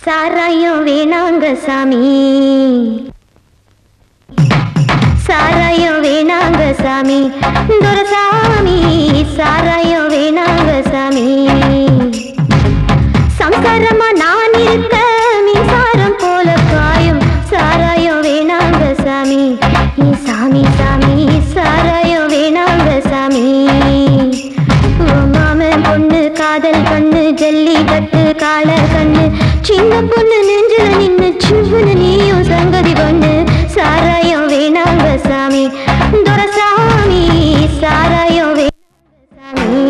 சாராயம் வேணாங்க சாமி, சாராயம் வேணாங்க சாமி, துரசாமி சாராயம் வேணாங்க சாமி. சம்சாரமா நான் இருக்க மின்சாரம் போல பாயும் சாராயம் வேணாங்க சாமி, சாமி சாமி சாராயம் வேணாங்க சாமி. மாமன் பொண்ணு காதல் கண்ணு ஜல்லிக்கட்டு கால கண்ணு சின்ன பொண்ணு நெஞ்சில நின்னு சிவனு நீயும் சங்கதி பொண்ணு சாராயம் வேணாங்க சாமி, துரசாமி சாராயம் வேணாங்க சாமி.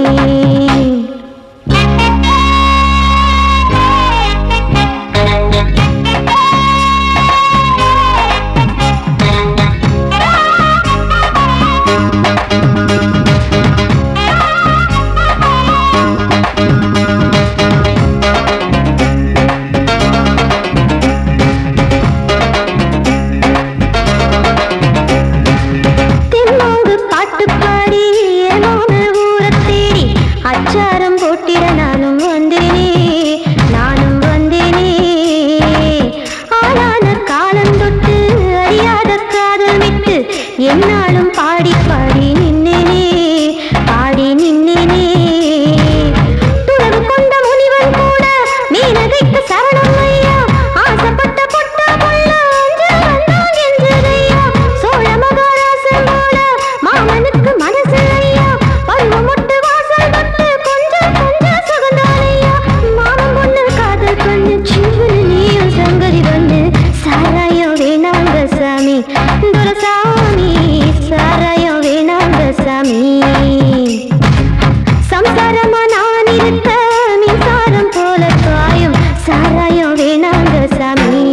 அச்சாரம் போட்டிட நானும் வந்தேனே, நானும் வந்தேனே. ஆளான காலம் தொட்டு அறியாத காதல் விட்டு என்னாலும் பாடி பாடி நின்னேனே, பாடி நின்னேனே. துறவு கொண்ட முனிவன் கூட மீனகைக்கு சரணம் ஐயா, ஆசைப்பட்ட பொட்ட கொள்ள அஞ்சு வந்தான் என்றதையா. சோழ மகாராசன் போல மாமனுக்கு மனசு ஐயா, பருவமுட்டு வாசல் தொட்டு கொஞ்சம் கொஞ்சம் சுகந்தானையா. மாமன் பொண்ணு காதல் பண்ணு சிவனு நீயும் சங்கதி வந்து சாராயம் வேணாங்க சாமி, துரசாமி சாராயம் வேணாங்க சாமி. சம்சாரமா நான் இருக்க மின்சாரம் போல பாயும் சாராயம் வேணாங்க சாமி.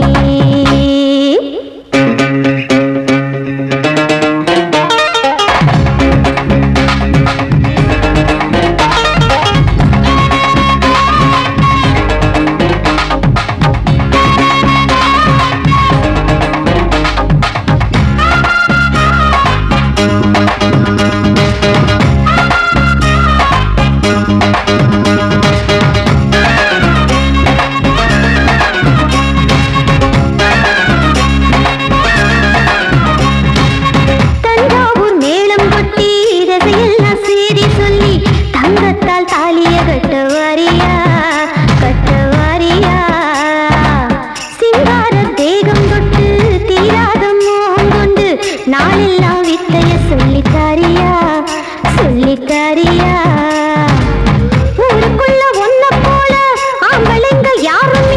தஞ்சாவூர் மேளம் கொட்டி ரசையெல்லாம் சேதி சொல்லி தங்கத்தால் தாலிய கட்டவாரியா, கட்டவாரியா. சிங்கார தேகம் தொட்டு தீராத மோகம் கொண்டு நாளெல்லாம் வித்தைய சொல்லித்தாரியா, சொல்லித்தாரியா. ஊருக்குள்ள ஒன்ன போல ஆம்பளைங்க யாரும்